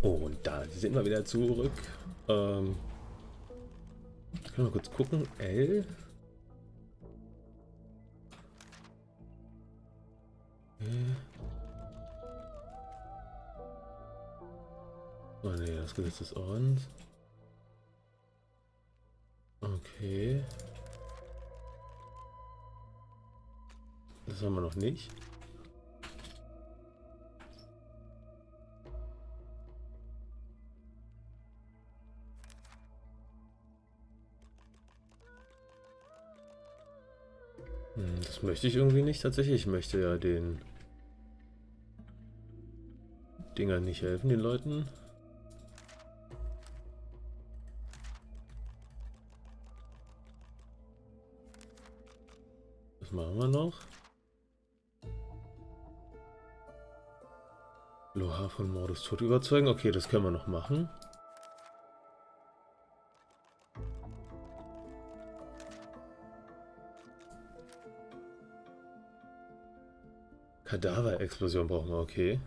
Oh, und da sind wir wieder zurück. Können wir mal kurz gucken. L. Oh ne, das Gesetz des Ordens. Okay. Das haben wir noch nicht. Das möchte ich irgendwie nicht tatsächlich. Ich möchte ja den Dingern nicht helfen, den Leuten. Was machen wir noch? Loha von Mordus Tod überzeugen. Okay, das können wir noch machen. Kadaverexplosion brauchen wir, okay.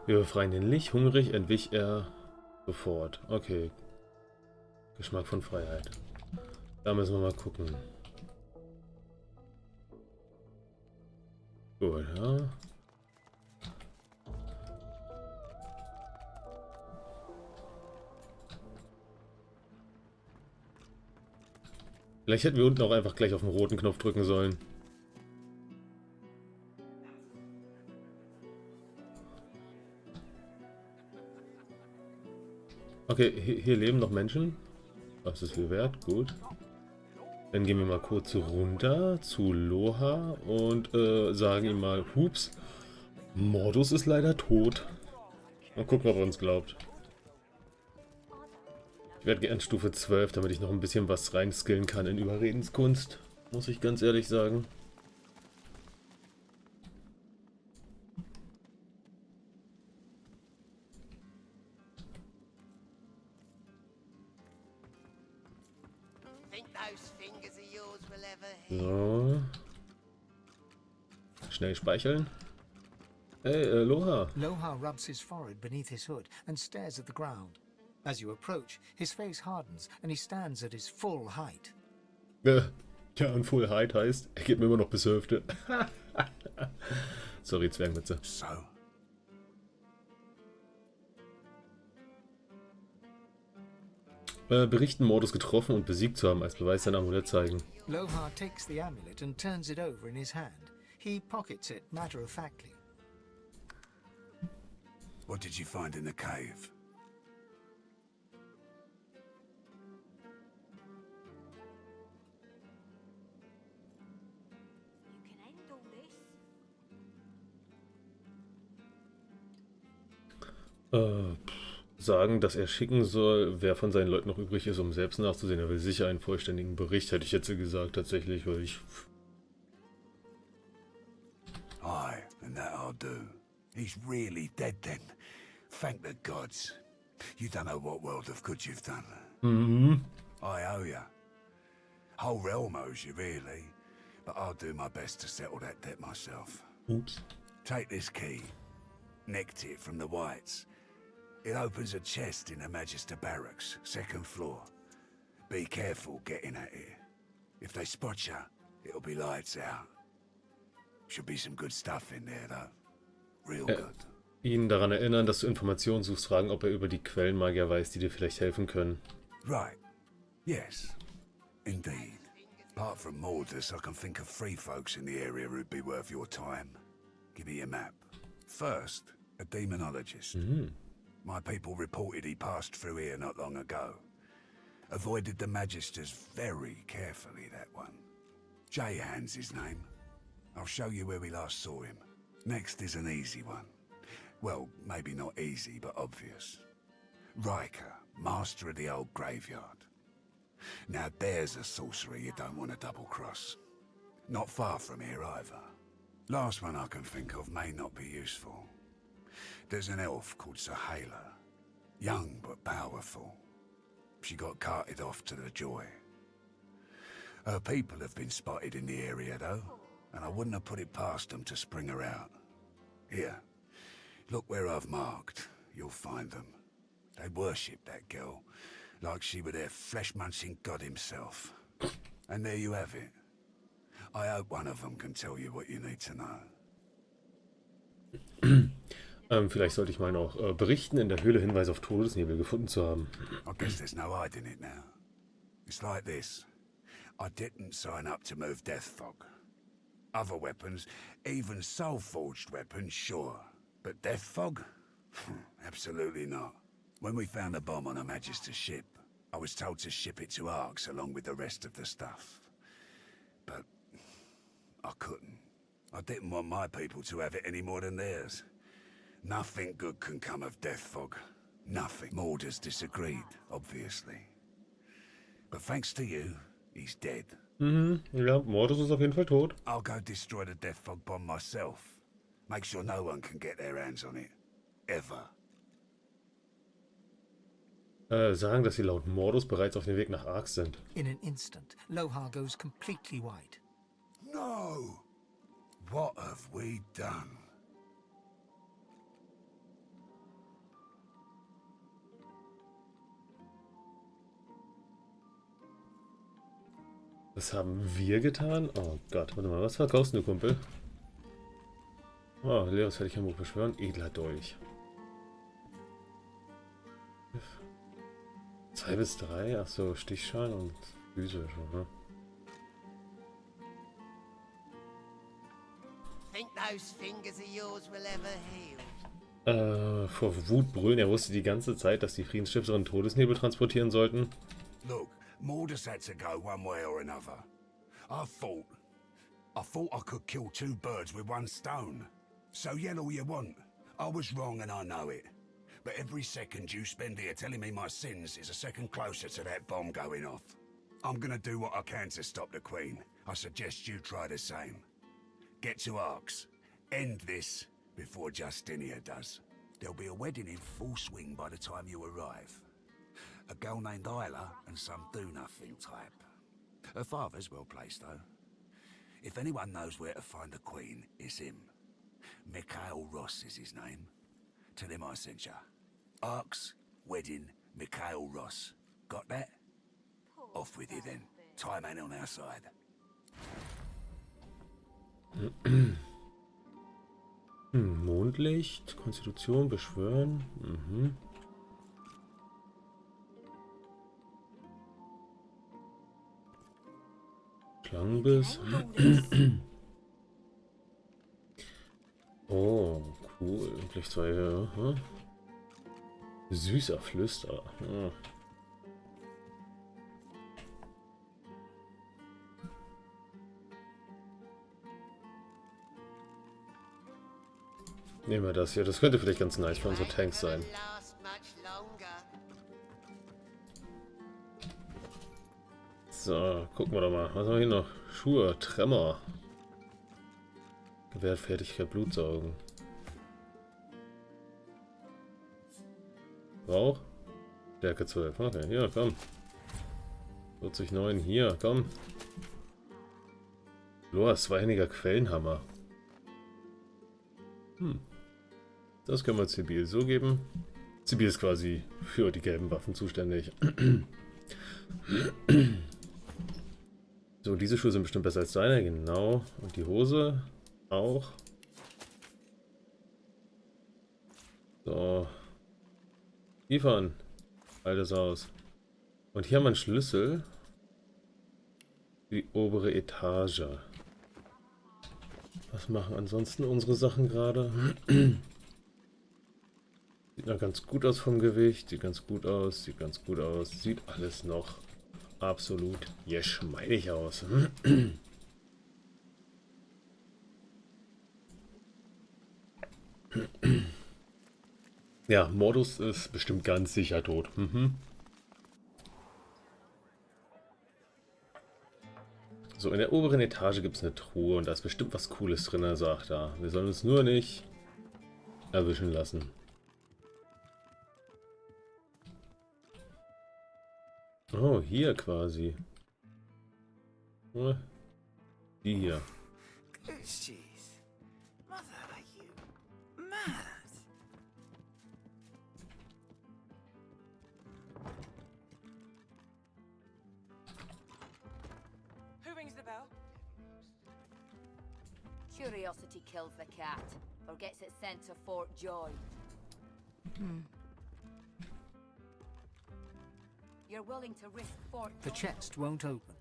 Wir befreien den Lich. Hungrig entwich er sofort. Okay. Geschmack von Freiheit. Da müssen wir mal gucken. Gut, ja. Vielleicht hätten wir unten auch einfach gleich auf den roten Knopf drücken sollen. Okay, hier leben noch Menschen. Das ist viel wert, gut. Dann gehen wir mal kurz runter zu Loha und sagen ihm mal, hups, Mordus ist leider tot. Mal gucken, ob er uns glaubt. Ich werde gern Stufe 12, damit ich noch ein bisschen was reinskillen kann in Überredenskunst. Muss ich ganz ehrlich sagen. So. Schnell speichern. Hey, Loha. Loha rubs his forehead beneath his hood and stares at the ground. As you approach, his face hardens and he stands at his full height. Ja, und Full Height heißt, er geht mir immer noch bis Hälfte. Sorry, Zwergwitze. So? Berichten, Mordus getroffen und besiegt zu haben, als Beweis sein Amulett zeigen. Loha takes the amulet and turns it over in his hand. He pockets it matter-of-factly. What did you find in the cave? You can handle this. Sagen, dass er schicken soll, wer von seinen Leuten noch übrig ist, um selbst nachzusehen. Er will sicher einen vollständigen Bericht, hätte ich jetzt gesagt, tatsächlich, weil ich... Aye, and that I'll do. He's really dead then. Thank the gods. You don't know what world of good you've done. I owe you. Whole realm owes you, really. But I'll do my best to settle that debt myself. Ups. Take this key. Nicked it from the Whites. It opens a chest in the Magister Barracks, second floor. Be careful getting at it. If they spot you, it'll be lights out. Should be some good stuff in there, though. Real good. Ihn daran erinnern, dass du Informationen suchst, fragen, ob er über die Quellenmagier weiß, die dir vielleicht helfen können. Right. Yes. Indeed. Apart from Mordus, I can think of 3 folks in the area who'd be worth your time. Give me a map. First, a demonologist. My people reported he passed through here not long ago. Avoided the Magisters very carefully, that one. Jayhan's his name. I'll show you where we last saw him. Next is an easy one. Well, maybe not easy, but obvious. Riker, master of the old graveyard. Now there's a sorcerer you don't want to double-cross. Not far from here either. Last one I can think of may not be useful. There's an elf called Sahela. Young but powerful. she got carted off to the Joy. Her people have been spotted in the area, though, and I wouldn't have put it past them to spring her out. Here, look where I've marked. You'll find them. They worship that girl, like she were their flesh-munching god himself. And there you have it. I hope one of them can tell you what you need to know. Vielleicht sollte ich mal noch berichten, in der Höhle Hinweise auf Todesnebel gefunden zu haben. I guess there's no hiding it now. It's like this. I didn't sign up to move death fog. Other weapons, even soul-forged weapons, sure. But death fog? Absolutely not. When we found the bomb on a Magister's ship, I was told to ship it to Arx along with the rest of the stuff. But I couldn't. I didn't want my people to have it any more than theirs. Nothing good can come of death fog. Nothing. Mordus disagreed, obviously. But thanks to you, he's dead. Ja, Mordus ist auf jeden Fall tot. I'll go destroy the death fog bomb myself. Make sure no one can get their hands on it. Ever. Sagen, dass sie laut Mordus bereits auf dem Weg nach Arx sind. In an instant, Lohar goes completely white. No! What have we done? Was haben wir getan? Oh Gott, warte mal, was verkaufst du, Kumpel? Oh, Leos Fertighamburg beschwören, edler Dolch. 2 bis 3, achso, Stichschaden und Füße schon, ne? Think those fingers of yours will ever heal? Vor Wut brüllen, er wusste die ganze Zeit, dass die Friedensstifterin Todesnebel transportieren sollten. Look, Mordus had to go one way or another. I thought I could kill 2 birds with 1 stone. So yell all you want. I was wrong and I know it. But every second you spend here telling me my sins is a second closer to that bomb going off. I'm gonna do what I can to stop the Queen. I suggest you try the same. Get to Arx. End this before Justinia does. There'll be a wedding in full swing by the time you arrive. A girl named Isla and some do-nothing type. Her father's well placed, though. If anyone knows where to find the Queen, it's him. Mikhail Ross is his name. Tell him I sent ya. Arx, wedding, Mikhail Ross. Got that? Off with you then. Time ain't on our side. Mondlicht, Konstitution, beschwören. Schlangenbiss. Oh, cool. Gleich 2. Ja. Süßer Flüster. Ja. Nehmen wir das hier. Das könnte vielleicht ganz nice für unsere Tanks sein. So, gucken wir doch mal. Was haben wir hier noch? Schuhe, Tremor. Gewährt Fertigkeit, Blutsaugen. Rauch? Stärke 12. Okay, ja, komm. 49, hier, komm. Loas, zweihändiger Quellenhammer. Das können wir Zibil so geben. Zibil ist quasi für die gelben Waffen zuständig. So, diese Schuhe sind bestimmt besser als deine, genau. Und die Hose auch. So. Liefern. Altes Haus. Und hier haben wir einen Schlüssel. Für die obere Etage. Was machen ansonsten unsere Sachen gerade? Sieht noch ganz gut aus vom Gewicht. Sieht ganz gut aus. Sieht ganz gut aus. Sieht alles noch absolut geschmeidig aus. Ja, Mordus ist bestimmt ganz sicher tot. So, in der oberen Etage gibt es eine Truhe und da ist bestimmt was Cooles drin, sagt er. Wir sollen uns nur nicht erwischen lassen. Oh, hier quasi. Die hier. Jeez. Mother, are you mad? Who rings the bell? Curiosity kills the cat, or gets it sent to Fort Joy. You're willing to risk Fort The Joy, chest won't open.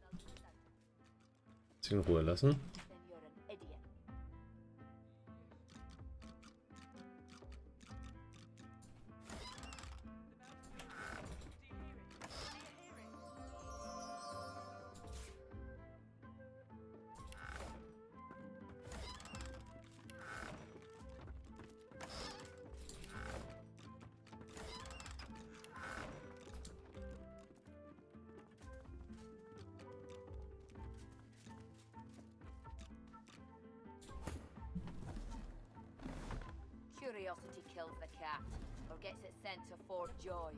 Sie in Ruhe lassen. then you're an idiot. Curiosity kills the cat, or gets it sent to Fort Joy.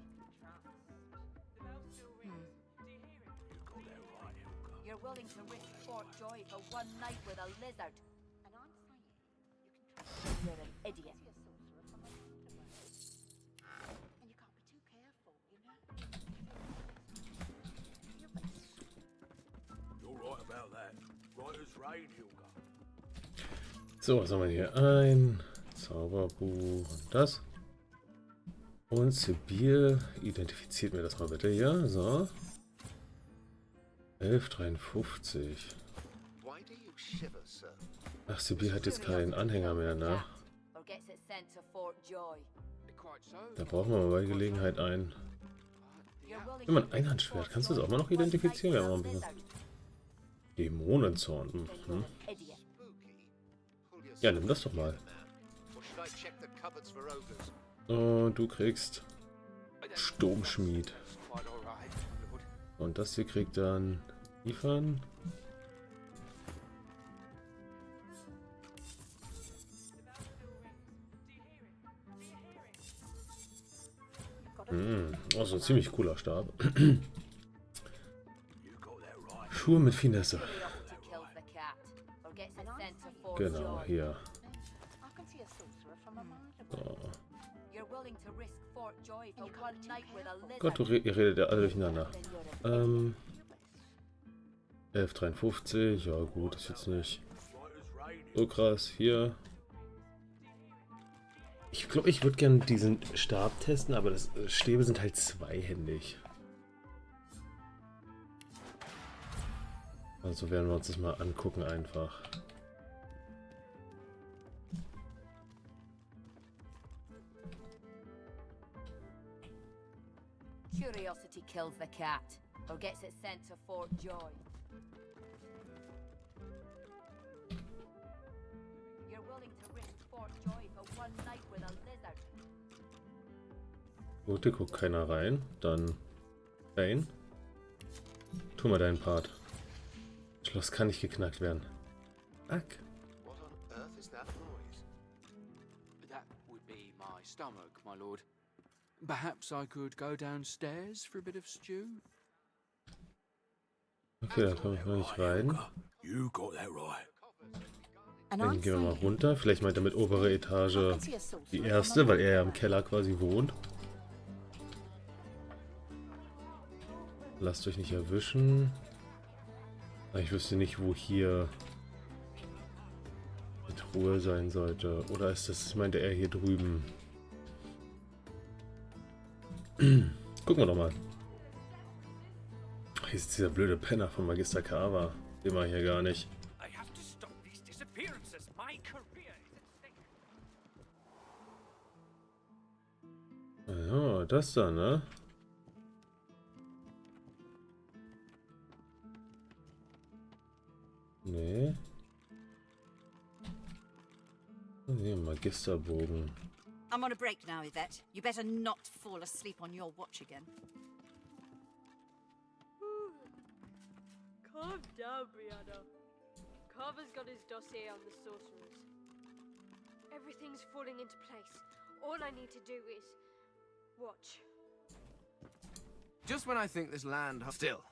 You're willing to risk Fort Joy for one night with a lizard. And I'm saying, you can trust. You're an idiot. And you can't be too careful, you know? You're right about that. Right as rain, Hilga. So, was haben wir hier? Ein Zauberbuch und das. Und Sibyl, identifiziert mir das mal bitte hier. So. 1153. Why do you shiver, sir? Ach, Sibyl hat jetzt keinen Anhänger mehr, ne? Or gets it sent to Fort Joy. Quite so. Da brauchen wir mal bei Gelegenheit ein. You're willing Wenn man to ein risk Handschwert, Fort kannst du das Joy auch mal noch for one night identifizieren? with Ja, a mal ein bisschen. lizard. Dämonenzorn. Then you're Mhm. an idiot. Spooky. Pull yourself Ja, nimm das doch mal. together, man. Or should I check the cupboards for ogres? Und du kriegst Sturmschmied. Quite all right, my lord. Und das hier kriegt dann Liefern. Oh, so ein ziemlich cooler Stab. Schuhe mit Finesse. Curiosity kills the cat, or gets it sent to Fort Genau, Joy. hier. I can see a sorcerer from a mile away. So. You're willing to risk Fort Joy for one night with a lizard. Gott, ihr redet ja alle durcheinander. Then you're an idiot. 1153, ja gut, ist jetzt nicht so krass. Hier. Ich glaube, ich würde gerne diesen Stab testen, aber das Stäbe sind halt zweihändig. Also werden wir uns das mal angucken einfach. Curiosity kills the cat, or gets it sent to Fort Joy. You're willing to risk Fort Joy for one night with a lizard. Gut, hier guckt keiner rein. Dann Bane. Tu mal deinen Part. Schloss kann nicht geknackt werden. Ack. What on earth is that noise? That would be my stomach, my lord. Perhaps I could go downstairs for a bit of stew? Okay, da komme ich noch nicht rein. You got that right. And Dann I'm gehen wir mal saying, runter. Vielleicht meint er mit obere I Etage can see a sorcerer die from a erste, weil mile er ja im away. Keller quasi wohnt. Lasst euch nicht erwischen. Aber ich wüsste nicht, wo hier die Truhe sein sollte. Oder ist das, meinte er hier drüben? Gucken wir doch mal. Hier ist dieser blöde Penner von Magister Kava. Den war hier gar nicht. I have to stop these disappearances. My career is at stake. Ja, das da, ne? Nee. Nee, Magisterbogen. I'm on a break now, Yvette. You better not fall asleep on your watch again. Calm down, Brianna. Carver's got his dossier on the sorcerers. Everything's falling into place. All I need to do is watch. Just when I think this land still.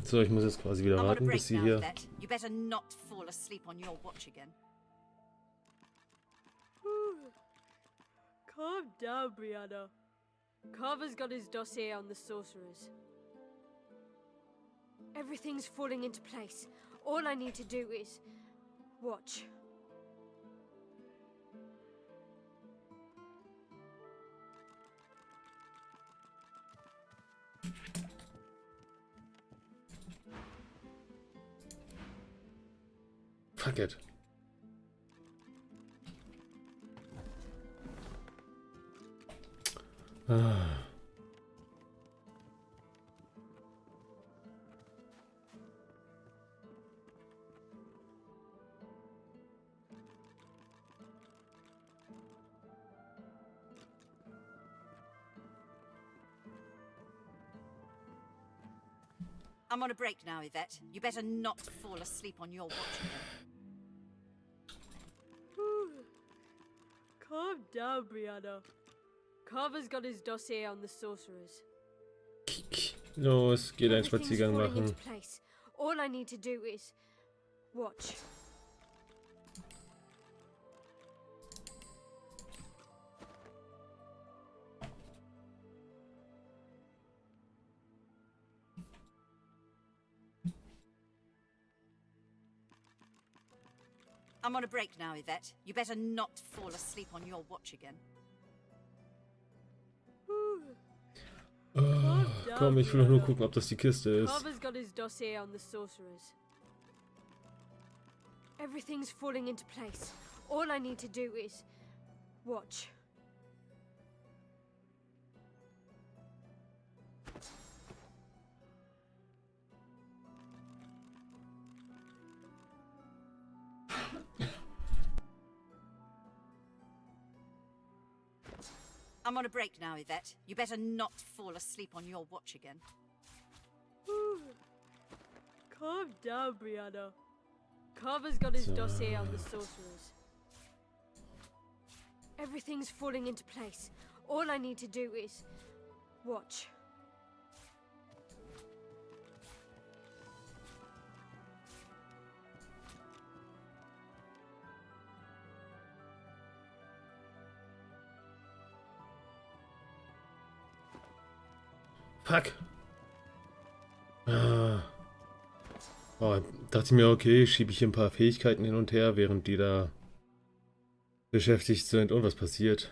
So, ich muss jetzt quasi wieder warten, bis sie hier... You better not fall asleep on your watch again. Calm down, Brianna. Carver's got his dossier on the sorcerers. Everything's falling into place. All I need to do is watch. Fuck it. Ah. I'm on a break now, Yvette. You better not fall asleep on your watch again. Calm down, Brianna. Carver's got his dossier on the sorcerers. Los, geht einen Spaziergang machen. All I need to do is watch. I'm on a break now, Yvette. You better not fall asleep on your watch again. Oh, komm, ich will doch nur gucken, ob das die Kiste ist. Carver's got his dossier on the sorcerers. Everything's falling into place. All I need to do is watch. I'm on a break now, Yvette. You better not fall asleep on your watch again. Calm down, Brianna. Carver's got his dossier on the sorcerers. Everything's falling into place. All I need to do is watch. Fuck. Ah. Oh, dachte ich mir, okay, schiebe ich hier ein paar Fähigkeiten hin und her, während die da beschäftigt sind. Und was passiert?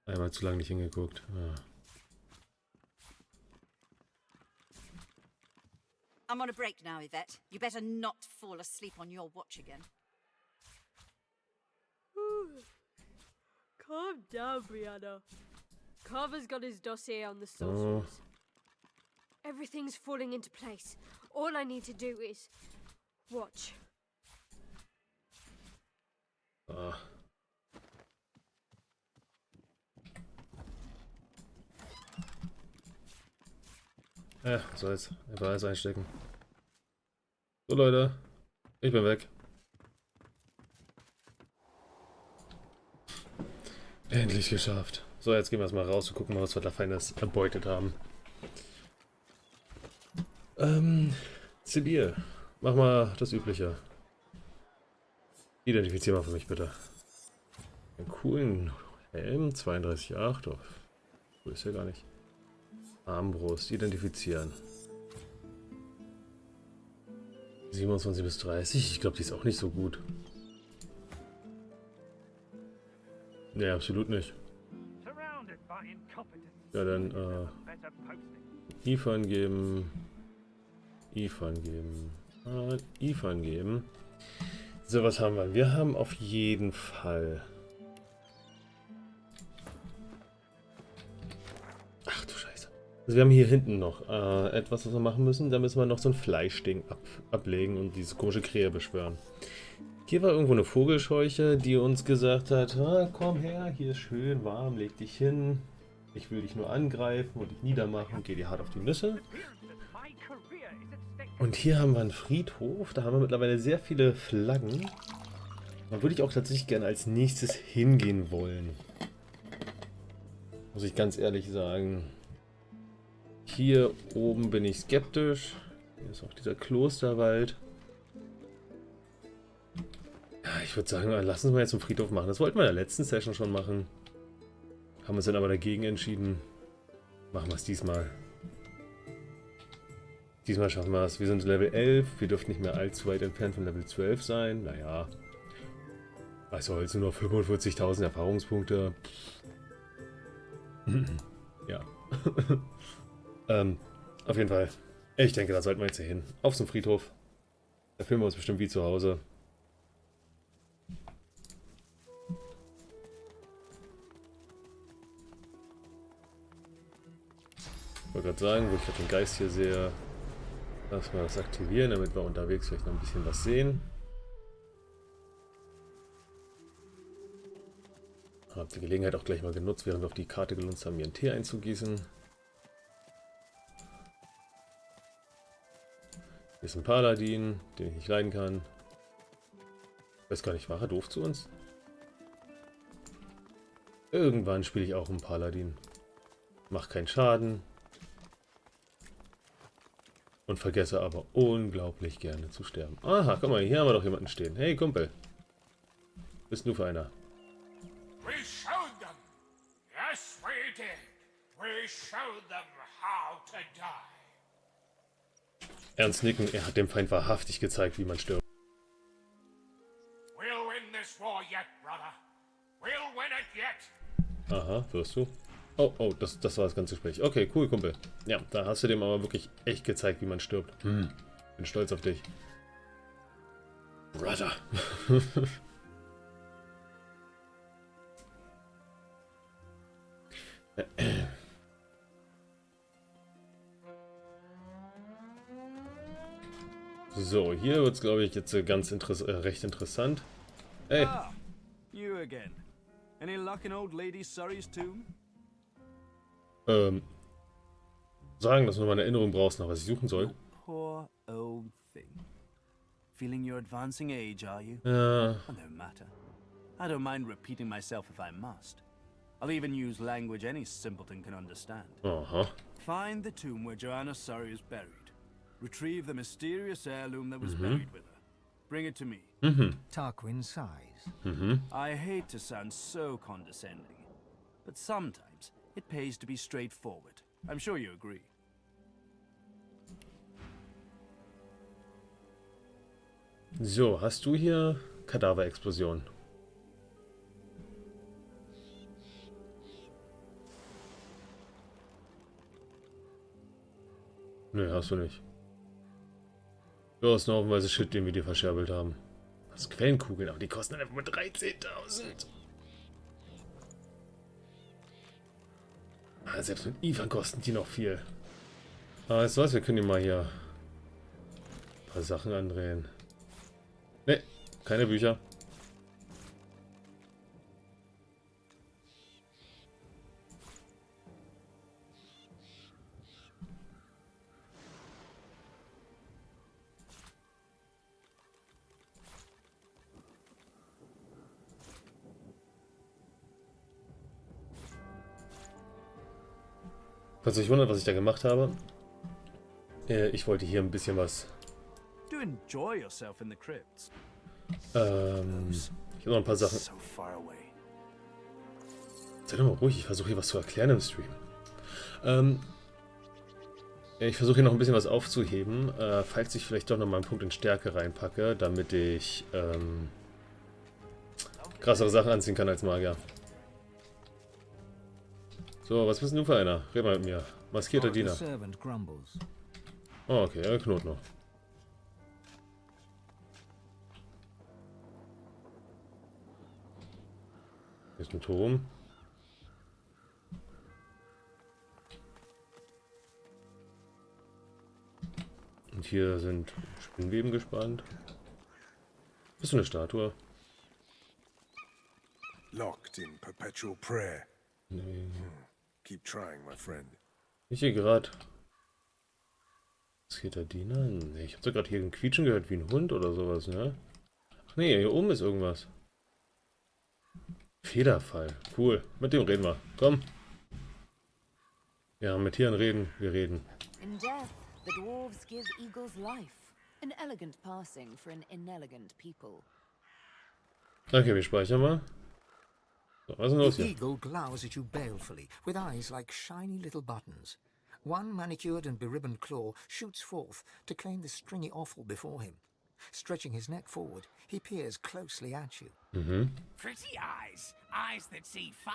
Einmal zu lange nicht hingeguckt. Ah. I'm on a break now, Yvette. You better not fall asleep on your watch again. Calm down, Brianna. Carver's got his dossier on the sorcerers. Oh. Everything's falling into place. All I need to do is watch. Ah. So jetzt einfach alles einstecken. So Leute, ich bin weg. Endlich geschafft. So, jetzt gehen wir erstmal raus und gucken mal, was wir da Feines erbeutet haben. Sibyl, mach mal das Übliche. Identifizier mal für mich bitte. Einen coolen Helm, 32,8. Oh, cool ist ja gar nicht. Armbrust, identifizieren. 27 bis 30, ich glaube, die ist auch nicht so gut. Nee, absolut nicht. Ja, dann, IFAN geben. IFAN geben. IFAN geben. So, was haben wir? Wir haben auf jeden Fall... Ach du Scheiße. Also wir haben hier hinten noch etwas, was wir machen müssen. Da müssen wir noch so ein Fleischding ablegen und diese komische Krähe beschwören. Hier war irgendwo eine Vogelscheuche, die uns gesagt hat, komm her, hier ist schön warm, leg dich hin. Ich will dich nur angreifen und dich niedermachen. Geh dir hart auf die Nüsse. Und hier haben wir einen Friedhof. Da haben wir mittlerweile sehr viele Flaggen. Da würde ich auch tatsächlich gerne als nächstes hingehen wollen. Muss ich ganz ehrlich sagen. Hier oben bin ich skeptisch. Hier ist auch dieser Klosterwald. Ja, ich würde sagen, lass uns mal jetzt zum Friedhof machen. Das wollten wir in der letzten Session schon machen. Haben uns dann aber dagegen entschieden. Machen wir es diesmal. Diesmal schaffen wir es. Wir sind Level 11. Wir dürften nicht mehr allzu weit entfernt von Level 12 sein. Naja. Also jetzt nur noch 45.000 Erfahrungspunkte. Ja. Auf jeden Fall. Ich denke, da sollten wir jetzt hier hin. Auf zum Friedhof. Da fühlen wir uns bestimmt wie zu Hause. Ich wollte gerade sagen, wo ich gerade den Geist hier sehe, lass mal das aktivieren, damit wir unterwegs vielleicht noch ein bisschen was sehen. Habe die Gelegenheit auch gleich mal genutzt, während wir auf die Karte gelunzt haben, mir einen Tee einzugießen. Hier ist ein Paladin, den ich nicht leiden kann. Ich weiß gar nicht, war er doof zu uns? Irgendwann spiele ich auch einen Paladin. Mach keinen Schaden. Und vergesse aber unglaublich gerne zu sterben. Aha, guck mal, hier haben wir doch jemanden stehen. Hey, Kumpel. Was bist du für einer? We showed them. Yes, we did. We showed them how to die. Ernst nicken, er hat dem Feind wahrhaftig gezeigt, wie man stirbt. We'll win this war yet, brother. We'll win it yet. Aha, wirst du? Oh, oh, das war das ganze Gespräch. Okay, cool, Kumpel. Ja, da hast du dem aber wirklich echt gezeigt, wie man stirbt. Bin stolz auf dich. Brother. So, hier wird es, glaube ich, jetzt ganz recht interessant. Hey. Ah, you again. Any luck in old Lady Surrey's tomb? Sagen, dass du noch mal eine Erinnerung brauchst, nach was ich suchen soll. Poor old thing. Feeling your advancing age, are you? Ja. Oh, no matter. I don't mind repeating myself if I must. I'll even use language any simpleton can understand. Aha. Find the tomb where Joanna Surrey is buried. Retrieve the mysterious heirloom that was buried with her. Bring it to me. Tarquin sighs. I hate to sound so condescending, but sometimes it pays to be straightforward. I'm sure you agree. So, hast du hier Kadaverexplosion? Nö, hast du nicht. Du hast noch haufenweise Shit, den wir dir verscherbelt haben. Das Quellenkugeln, aber die kosten einfach nur 13.000. Ah, selbst mit Ivan kosten die noch viel. Ah, weißt du was, wir können hier mal hier ein paar Sachen andrehen. Ne, keine Bücher. Falls ihr euch wundert, was ich da gemacht habe, ich wollte hier ein bisschen was. Do enjoy yourself in the crypts. Ich habe noch ein paar Sachen. So far away. Sei doch mal ruhig, ich versuche hier was zu erklären im Stream. Ich versuche hier noch ein bisschen was aufzuheben, falls ich vielleicht doch noch mal einen Punkt in Stärke reinpacke, damit ich krassere Sachen anziehen kann als Magier. So, was bist denn du für einer? Red mal mit mir. Maskierter Diener. Oh, okay, er knurrt noch. Hier ist ein Turm. Und hier sind Spinnweben gespannt. Bist du eine Statue? Locked in perpetual prayer. Nee. Keep trying, my friend. Ich hier gerade. Was geht der Diener? Nee, ich habe so gerade hier ein Quietschen gehört wie ein Hund oder sowas, ne? Ach nee, hier oben ist irgendwas. Federfall. Cool. Mit dem reden wir. Komm. Ja, mit Tieren reden. Wir reden. In death, the dwarves give eagles life. An elegant passing for an inelegant people. Okay, wir speichern mal. So, was ist denn los The hier? eagle glowers at you balefully, with eyes like shiny little buttons. One manicured and beribboned claw shoots forth to claim the stringy offal before him. Stretching his neck forward, he peers closely at you. Pretty eyes. Eyes that see far.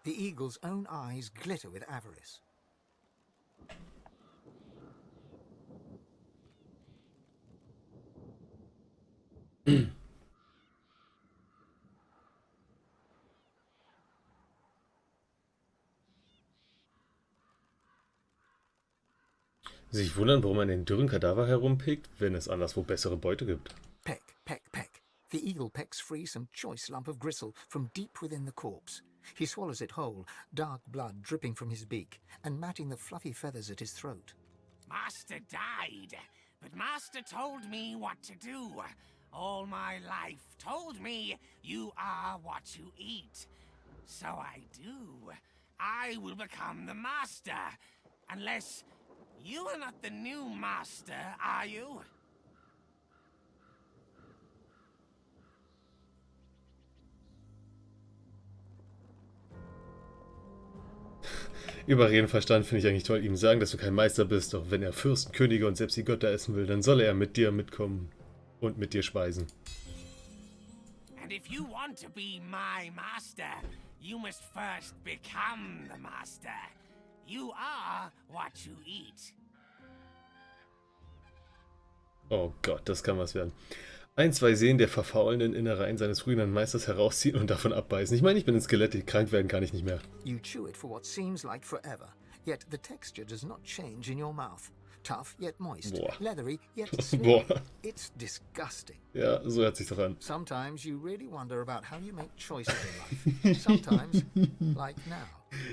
The eagle's own eyes glitter with avarice. Sich wundern, warum man den dürren Kadaver herumpickt, wenn es anderswo bessere Beute gibt. Peck, peck, peck. The eagle pecks free some choice lump of gristle from deep within the corpse. He swallows it whole, dark blood dripping from his beak, and matting the fluffy feathers at his throat. Master died, but Master told me what to do. All my life told me you are what you eat. So I do. I will become the Master. Unless you are not the new Master, are you? Überredenverstand finde ich eigentlich toll. Ihm sagen, dass du kein Meister bist, doch wenn er Fürsten, Könige und selbst die Götter essen will, dann soll er mit dir mitkommen und mit dir speisen. And if you want to be my master, you must first become the master. You are what you eat. Oh Gott, das kann was werden. Ein, zwei Seen der verfaulenden Innereien seines früheren Meisters herausziehen und davon abbeißen. Ich meine, ich bin ein Skelett, krank werden kann ich nicht mehr. You chew it for what seems like forever, yet the texture does not change in your mouth. Tough yet moist, Boah. leathery yet slimy. Boah. It's disgusting. Ja, so hört sich doch an. Sometimes you really wonder about how you make choices in life. Sometimes, like now.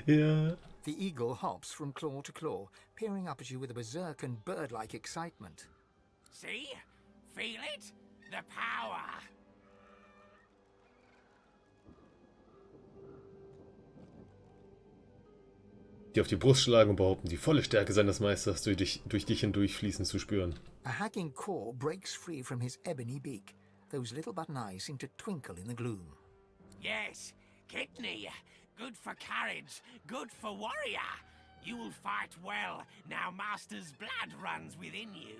Ja. The eagle hops from claw to claw, peering up at you with a berserk and bird-like excitement. See? Feel it? The power. Die auf die Brust schlagen und behaupten, die volle Stärke seines Meisters durch dich hindurchfließen zu spüren. A hacking caw breaks free from his ebony beak. Those little button eyes seem to twinkle in the gloom. Yes, kidney. Good for courage, good for warrior. You will fight well, now Master's blood runs within you.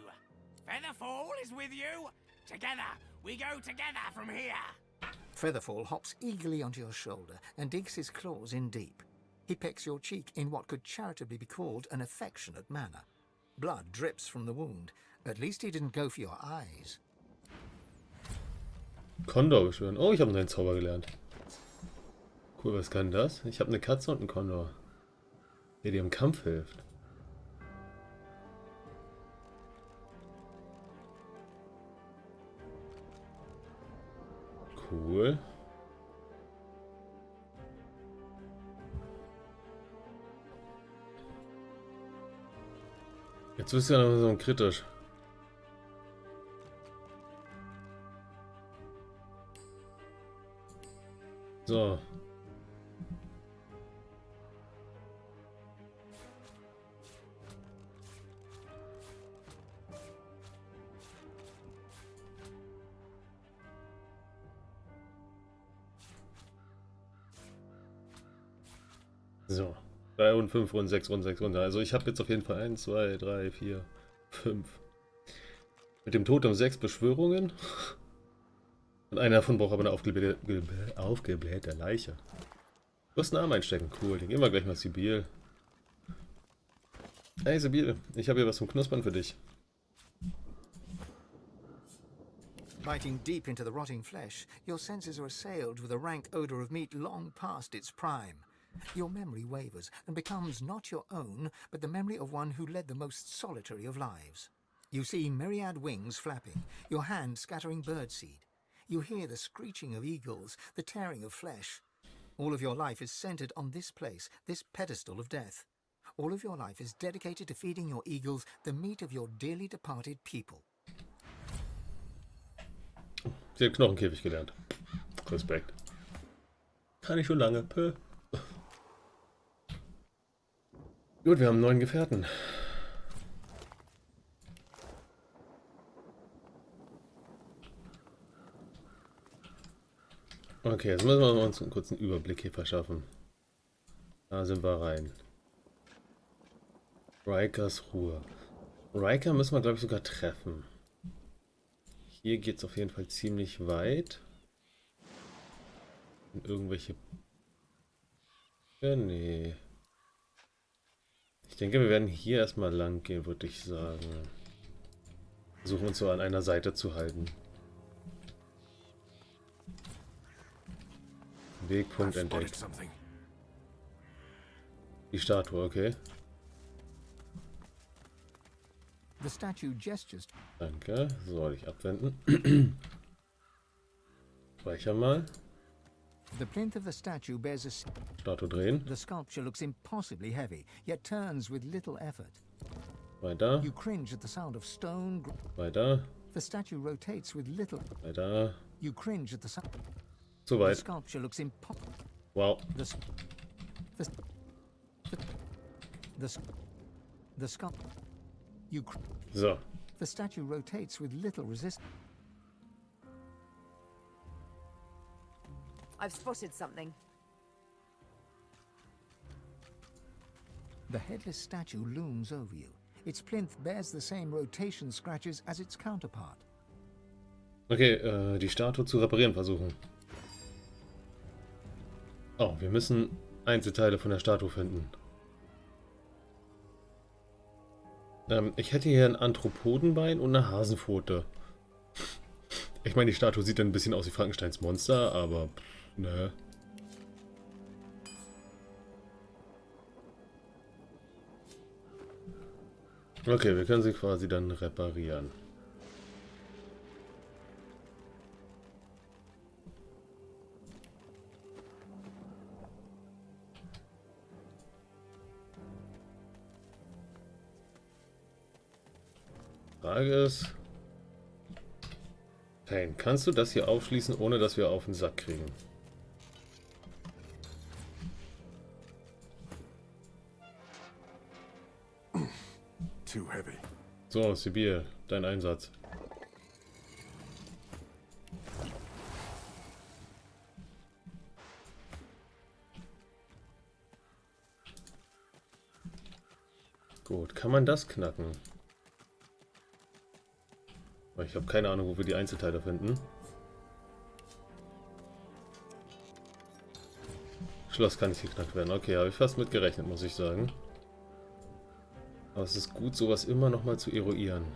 Featherfall is with you. Together, we go together from here. Featherfall hops eagerly onto your shoulder and digs his claws in deep. He pecks your cheek in what could charitably be called an affectionate manner. Blood drips from the wound. At least he didn't go for your eyes. Kondor beschwören. Oh, ich habe einen neuen Zauber gelernt. Cool, was kann das? Ich habe eine Katze und einen Kondor. Der dir im Kampf hilft. Cool. Jetzt bist du ja noch so kritisch. So. So. 3 und 5 Runden, 6 Runden, 6 Runden. Also ich habe jetzt auf jeden Fall 1, 2, 3, 4, 5. Mit dem Tod um 6 Beschwörungen. Und einer davon braucht aber eine aufgeblähte Leiche. Du hast einen Arm einstecken. Cool, den gehen wir gleich mal Sibyl. Hey Sibyl, ich habe hier was zum Knuspern für dich. Biting deep into the rotting flesh, your senses are assailed with a rank odor of meat long past its prime. Your memory wavers and becomes not your own, but the memory of one who led the most solitary of lives. You see myriad wings flapping, your hand scattering birdseed. You hear the screeching of eagles, the tearing of flesh. All of your life is centered on this place, this pedestal of death. All of your life is dedicated to feeding your eagles the meat of your dearly departed people. Sie hat Knochenkäfig gelernt. Respekt. Kann ich schon lange. Pö. Gut, wir haben einen neuen Gefährten. Okay, jetzt müssen wir uns einen kurzen Überblick hier verschaffen. Da sind wir rein. Rikers Ruhe. Riker müssen wir, glaube ich, sogar treffen. Hier geht es auf jeden Fall ziemlich weit. In irgendwelche... Ja, nee. Ich denke, wir werden hier erstmal lang gehen, würde ich sagen. Versuchen uns so an einer Seite zu halten. Wegpunkt entdeckt. Die Statue, okay. The statue gestures. Danke. Soll ich abwenden? Speicher mal. The plinth of the statue bears a... Statue drehen. The sculpture looks impossibly heavy, yet turns with little effort. Weiter. You cringe at the sound of stone. Weiter. The statue rotates with little... Weiter. You cringe at the sound... Zu weit. The sculpture looks impossible. Wow. The sculpture... You... So. The statue rotates with little resistance. I've spotted something. The headless statue looms over you. Its plinth bears the same rotation scratches as its counterpart. Okay, die Statue zu reparieren versuchen. Oh, wir müssen Einzelteile von der Statue finden. Ich hätte hier ein Anthropodenbein und eine Hasenpfote. Ich meine, die Statue sieht dann ein bisschen aus wie Frankensteins Monster, aber ne. Okay, wir können sie quasi dann reparieren. Frage ist, Payne, kannst du das hier aufschließen, ohne dass wir auf den Sack kriegen? Too heavy. So, Sibyl, dein Einsatz. Gut, kann man das knacken? Ich habe keine Ahnung, wo wir die Einzelteile finden. Schloss kann nicht geknackt werden. Okay, habe ich fast mit gerechnet, muss ich sagen. Aber es ist gut, sowas immer noch mal zu eruieren.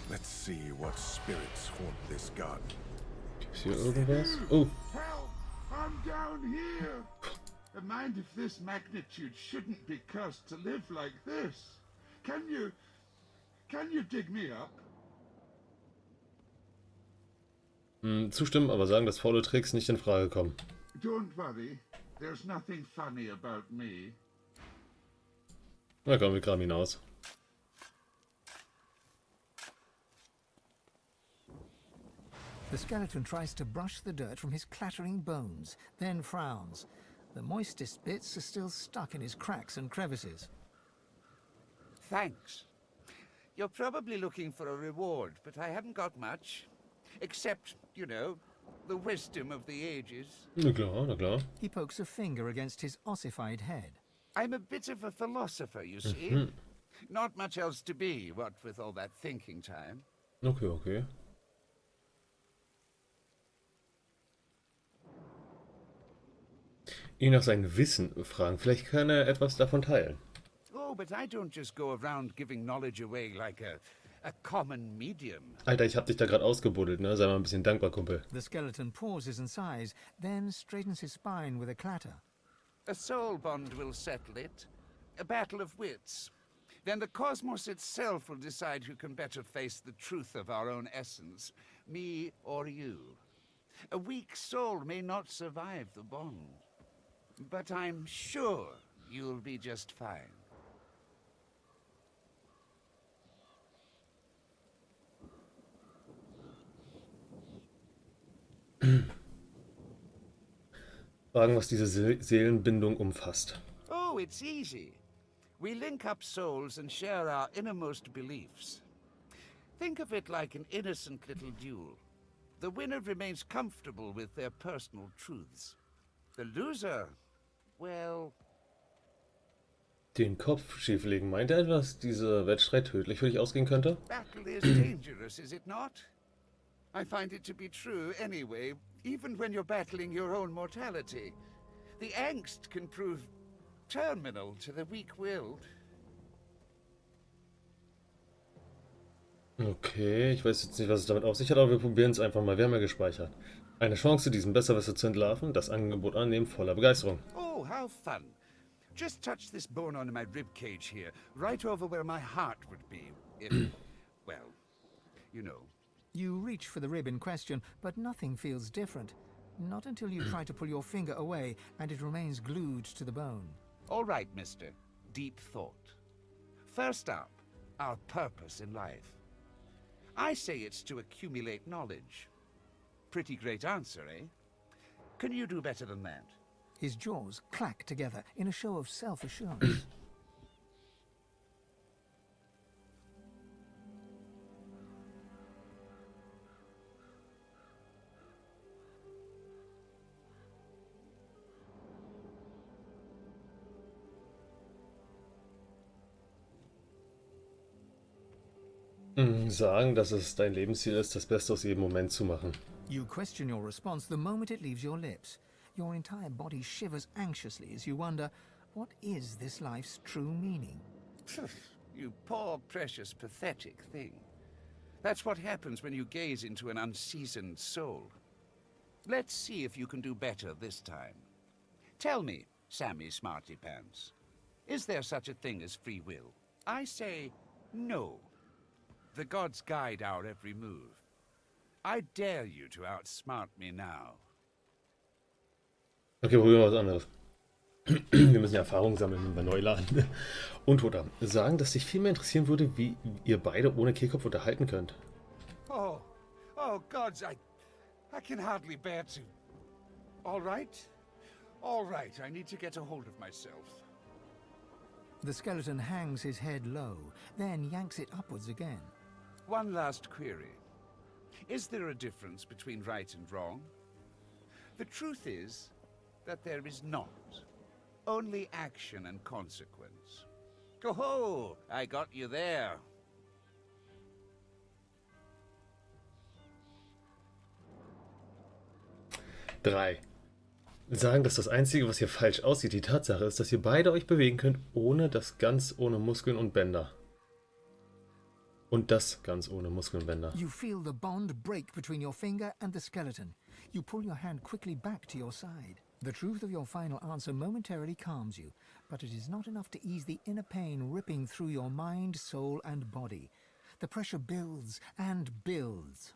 Let's see what spirits haunt this garden. Gibt's hier irgendwas? Oh! Help! I'm down here! A mind of this magnitude shouldn't be cursed to live like this. Can you dig me up? Zustimmen, aber sagen, dass faule Tricks nicht in Frage kommen. Don't worry. There's nothing funny about me. Na komm, wir kramen ihn aus. The skeleton tries to brush the dirt from his clattering bones, then frowns. The moistest bits are still stuck in his cracks and crevices. Thanks. You're probably looking for a reward, but I haven't got much. Except, you know, the wisdom of the ages. Na klar, na klar. He pokes a finger against his ossified head. I'm a bit of a philosopher, you see. Not much else to be, what with all that thinking time. Okay, okay. Ihn nach seinem Wissen fragen. Vielleicht kann er etwas davon teilen. Oh, but I don't just go around giving knowledge away like a common medium. Alter, ich hab dich da gerade ausgebuddelt, ne? Sei mal ein bisschen dankbar, Kumpel. The skeleton pauses and sighs, then straightens his spine with a clatter. A soul bond will settle it. A battle of wits. then the cosmos itself will decide who can better face the truth of our own essence, me or you. A weak soul may not survive the bond, but I'm sure you'll be just fine. Fragen, was diese Seelenbindung umfasst. Oh, it's easy. We link up souls and share our innermost beliefs. Think of it like an innocent little duel. The winner remains comfortable with their personal truths. The loser, well... Den Kopf schieflegen. Meint er, dass dieser Wettstreit tödlich für dich ausgehen könnte? Battle is dangerous, is it not? I find it to be true anyway, even when you're battling your own mortality. The angst can prove terminal to the weak-willed. Okay, ich weiß jetzt nicht, was es damit auf sich hat, aber wir probieren es einfach mal. Wir haben ja gespeichert. Eine Chance, diesen Besserwisser zu entlarven, das Angebot annehmen, voller Begeisterung. Oh, how fun. Just touch this bone on my rib cage here, right over where my heart would be, if, well, you know. You reach for the rib in question, but nothing feels different. Not until you try to pull your finger away and it remains glued to the bone. All right, mister. Deep thought. First up, our purpose in life. I say it's to accumulate knowledge. Pretty great answer, eh? Can you do better than that? His jaws clack together in a show of self-assurance. Sagen, dass es dein Lebensziel ist, das Beste aus jedem Moment zu machen. You question your response the moment it leaves your lips. Your entire body shivers anxiously as you wonder, what is this life's true meaning? You poor, precious, pathetic thing. That's what happens when you gaze into an unseasoned soul. Let's see if you can do better this time. Tell me, Sammy Smarty Pants, is there such a thing as free will? I say no. The gods guide our every move. I dare you to outsmart me now. Okay, probieren wir was anderes. Wir müssen ja Erfahrung sammeln, wenn wir neu laden. Untoter. Sagen, dass dich viel mehr interessieren würde, wie ihr beide ohne Kehlkopf unterhalten könnt. Oh gods, I can hardly bear to. All right, I need to get a hold of myself. The skeleton hangs his head low, then yanks it upwards again. One last query. Is there a difference between right and wrong? The truth is that there is not. Only action and consequence. Oh, I got you there. Drei. Sagen, dass das Einzige, was hier falsch aussieht, die Tatsache ist, dass ihr beide euch bewegen könnt, ohne das ganz ohne Muskeln und Bänder. Und das ganz ohne Muskeln und Bänder. You feel the bond break between your finger and the skeleton. You pull your hand quickly back to your side. The truth of your final answer momentarily calms you, but it is not enough to ease the inner pain ripping through your mind, soul, and body. The pressure builds and builds.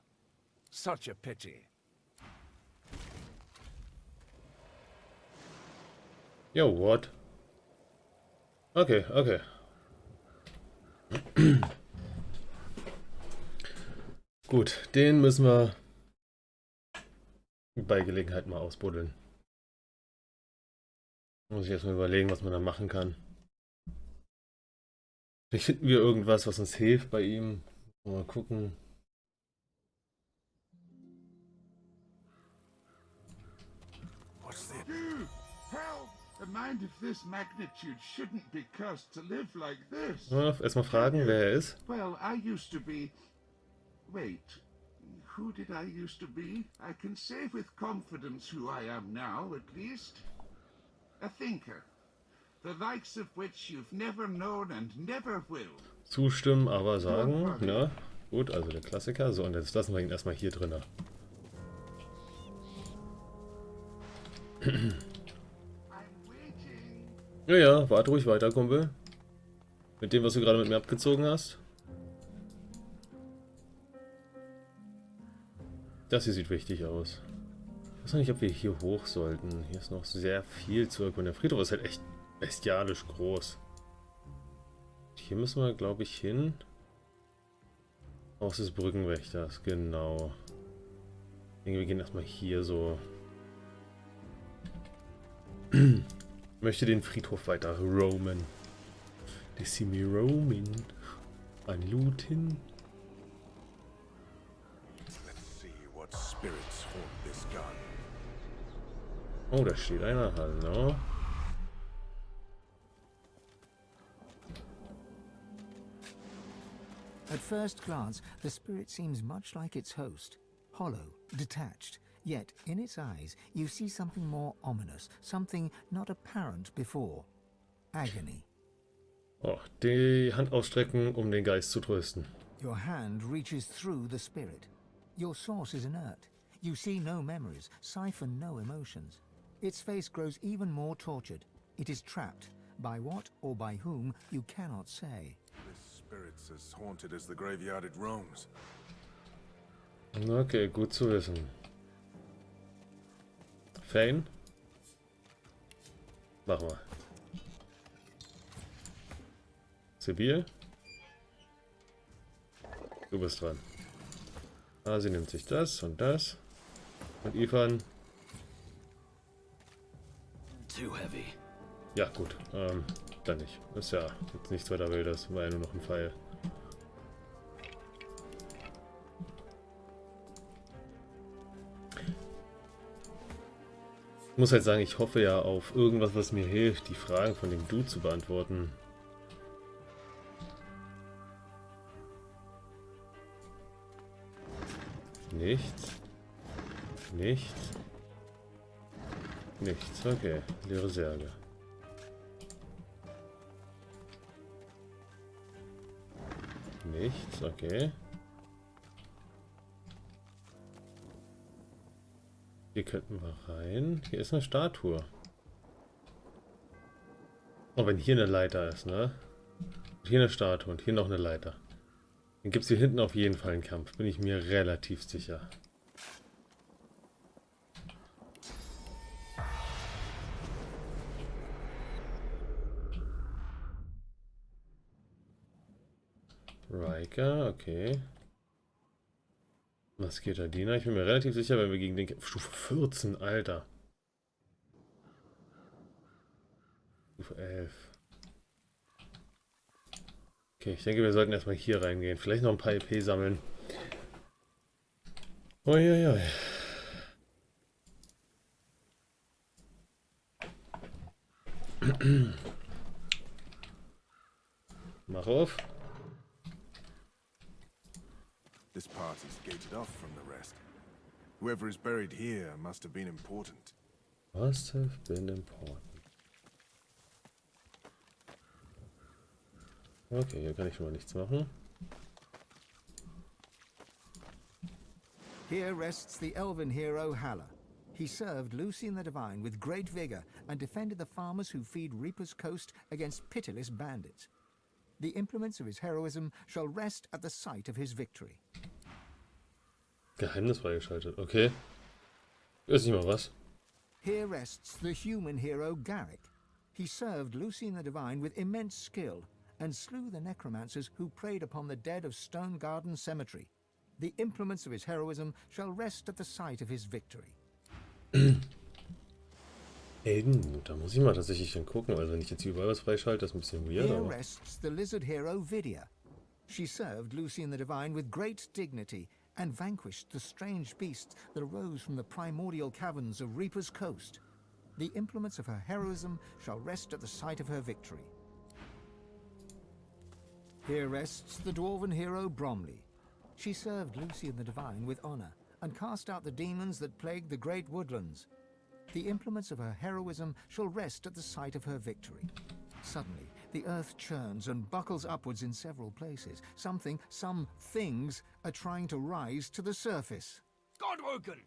Such a pity. Yo, what? Okay. Gut, den müssen wir bei Gelegenheit mal ausbuddeln. Muss ich jetzt mal überlegen, was man da machen kann. Vielleicht finden wir irgendwas, was uns hilft bei ihm. Mal gucken. A mind of this magnitude shouldn't be cursed to live like this. Ja, erstmal fragen, wer er ist. Well, I used to be... Wait, who did I used to be? I can say with confidence who I am now, at least. A thinker. The likes of which you've never known and never will. Zustimmen, aber sagen. Ja, gut, also der Klassiker. So, und jetzt lassen wir ihn erstmal hier drin. Ja, warte ruhig weiter, Kumpel. Mit dem, was du gerade mit mir abgezogen hast. Das hier sieht wichtig aus. Ich weiß noch nicht, ob wir hier hoch sollten. Hier ist noch sehr viel zu erkunden. Der Friedhof ist halt echt bestialisch groß. Hier müssen wir, glaube ich, hin. Haus des Brückenwächters, genau. Ich denke, wir gehen erstmal hier so. Ich möchte den Friedhof weiter roamen. Die see me roaming. Ein Looten. Oh, da steht einer. Hallo. At first glance, the spirit seems much like its host, hollow, detached. Yet, in its eyes, you see something more ominous, something not apparent before. Agony. Oh, die Hand ausstrecken, um den Geist zu trösten. Your hand reaches through the spirit. Your source is inert. You see no memories, siphon no emotions. Its face grows even more tortured. It is trapped. By what or by whom, you cannot say. This spirit's as haunted as the graveyard it roams. Okay, gut zu wissen. Fane? Mach mal. Sibyl? Du bist dran. Ah, sie nimmt sich das und das. Und Ivan. Too heavy. Ja, gut. Dann nicht. Ist ja jetzt nichts weiter Wildes. War ja nur noch ein Pfeil. Ich muss halt sagen, ich hoffe ja auf irgendwas, was mir hilft, die Fragen von dem Dude zu beantworten. Nichts. Nichts. Nichts. Okay. Leere Särge. Nichts. Okay. Hier könnten wir rein. Hier ist eine Statue. Oh, wenn hier eine Leiter ist, ne? Und hier eine Statue und hier noch eine Leiter. Dann gibt es hier hinten auf jeden Fall einen Kampf. Bin ich mir relativ sicher. Riker, okay. Maskierter Diener. Ich bin mir relativ sicher, wenn wir gegen den... Stufe 14, Alter. Stufe 11. Okay, ich denke, wir sollten erstmal hier reingehen. Vielleicht noch ein paar EP sammeln. Uiuiui. Mach auf. This part is gated off from the rest. Whoever is buried here must have been important. Must have been important. Okay, hier kann ich schon mal nichts machen. Here rests the elven hero Halla. He served Lucian the Divine with great vigor and defended the farmers who feed Reaper's Coast against pitiless bandits. The implements of his heroism shall rest at the site of his victory. Geheimnis freigeschaltet, okay. Ist nicht mal was. Here rests the human hero Garrick. He served Lucian the Divine with immense skill and slew the necromancers who preyed upon the dead of Stone Garden Cemetery. The implements of his heroism shall rest at the site of his victory. Heldenmut, da muss ich mal tatsächlich dann gucken, also wenn ich jetzt überall was freischalte, das ist ein bisschen weird. Here Aber... rests the lizard hero Vidya. She served Lucian the Divine with great dignity and vanquished the strange beasts that arose from the primordial caverns of Reaper's Coast. The implements of her heroism shall rest at the site of her victory. Here rests the dwarven hero Bromley. She served Lucian the Divine with honor and cast out the demons that plagued the great woodlands. The implements of her heroism shall rest at the site of her victory. Suddenly, the earth churns and buckles upwards in several places. some things are trying to rise to the surface. Godwoken!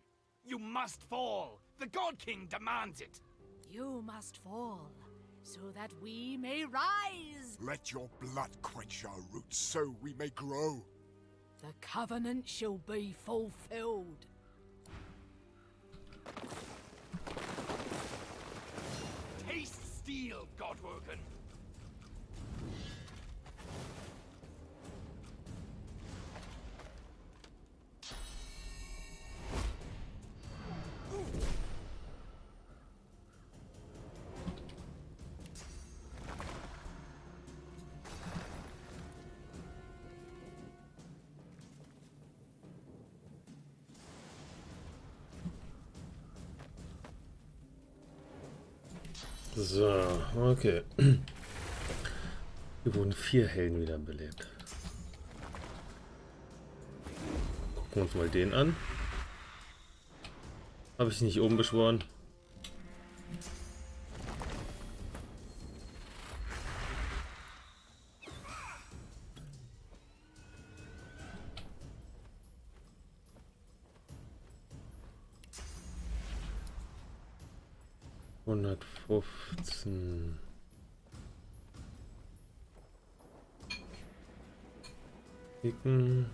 You must fall! The God King demands it! You must fall. so that we may rise. Let your blood quench our roots so we may grow. The covenant shall be fulfilled. Taste steel, Godwoken! So, okay. Hier wurden 4 Helden wiederbelebt. Gucken wir uns mal den an. Habe ich nicht oben beschworen? $115. Klicken.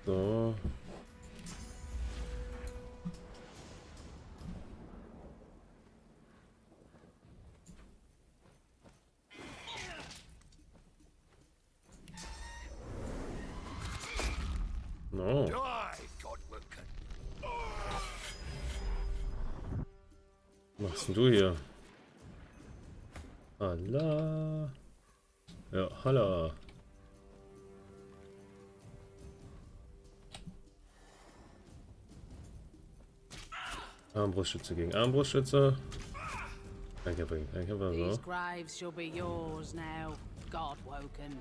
So. No. Was machst denn du hier? Halla. Ja, halla. Armbrustschütze gegen Armbrustschütze. Danke, so. These graves shall be yours now, Godwoken.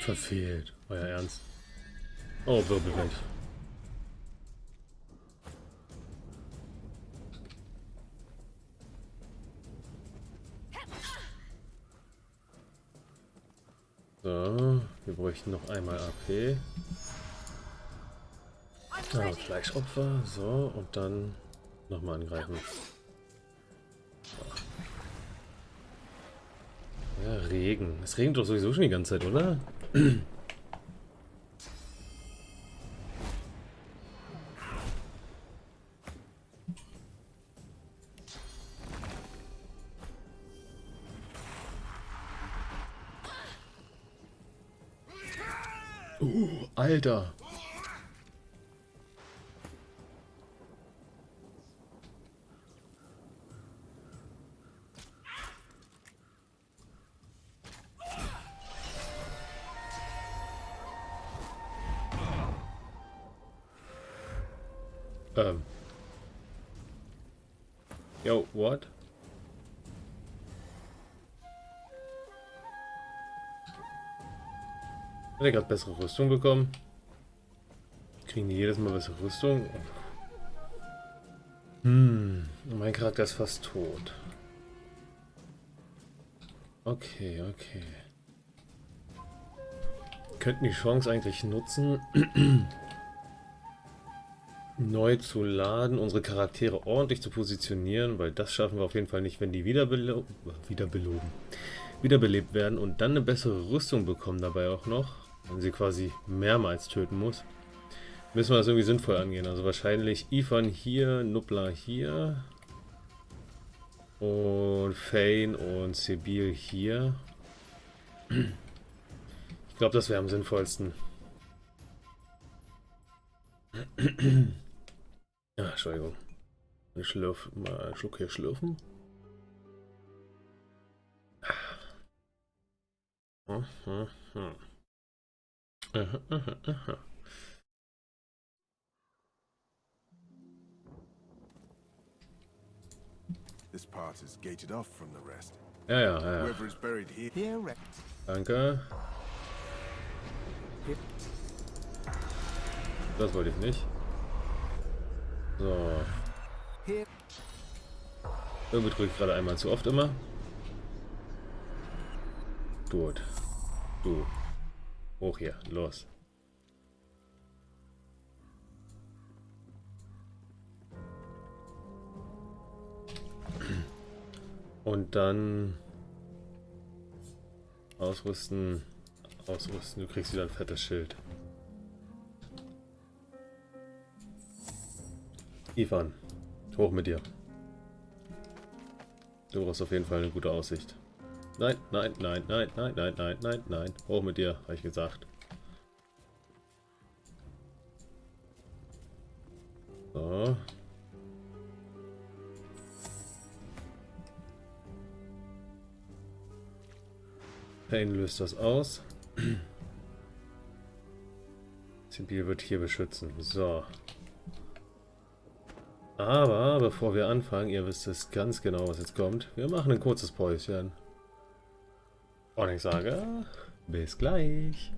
Verfehlt. Euer Ernst. Oh, Wirbel weg. So, wir bräuchten noch einmal AP. Ah, Fleischopfer. So, und dann nochmal angreifen. Ja, Regen. Es regnet doch sowieso schon die ganze Zeit, oder? Alter. Yo, what? Hat er gerade bessere Rüstung bekommen? Kriegen die jedes Mal bessere Rüstung? Mein Charakter ist fast tot. Okay, okay. Wir könnten die Chance eigentlich nutzen, neu zu laden, unsere Charaktere ordentlich zu positionieren, weil das schaffen wir auf jeden Fall nicht, wenn die wiederbelebt werden und dann eine bessere Rüstung bekommen dabei auch noch, wenn sie quasi mehrmals töten muss. Müssen wir das irgendwie sinnvoll angehen, also wahrscheinlich Ifan hier, Nubla hier und Fane und Sebil hier. Ich glaube, das wäre am sinnvollsten. Ja, Entschuldigung. Mal einen Schluck hier schlürfen. This part is gated off from the rest. Ja. Whoever is buried here. Danke. Das wollte ich nicht. So. Irgendwie drücke ich gerade einmal zu oft immer. Gut. Du. Hoch hier. Los. Und dann ausrüsten. Ausrüsten. Du kriegst wieder ein fettes Schild. Ivan, hoch mit dir. Du brauchst auf jeden Fall eine gute Aussicht. Nein, nein, nein, nein, nein, nein, nein, nein, nein. Hoch mit dir, habe ich gesagt. So. Pain löst das aus. Sibyl wird hier beschützen. So. Aber bevor wir anfangen, ihr wisst es ganz genau, was jetzt kommt. Wir machen ein kurzes Päuschen. Und ich sage, bis gleich.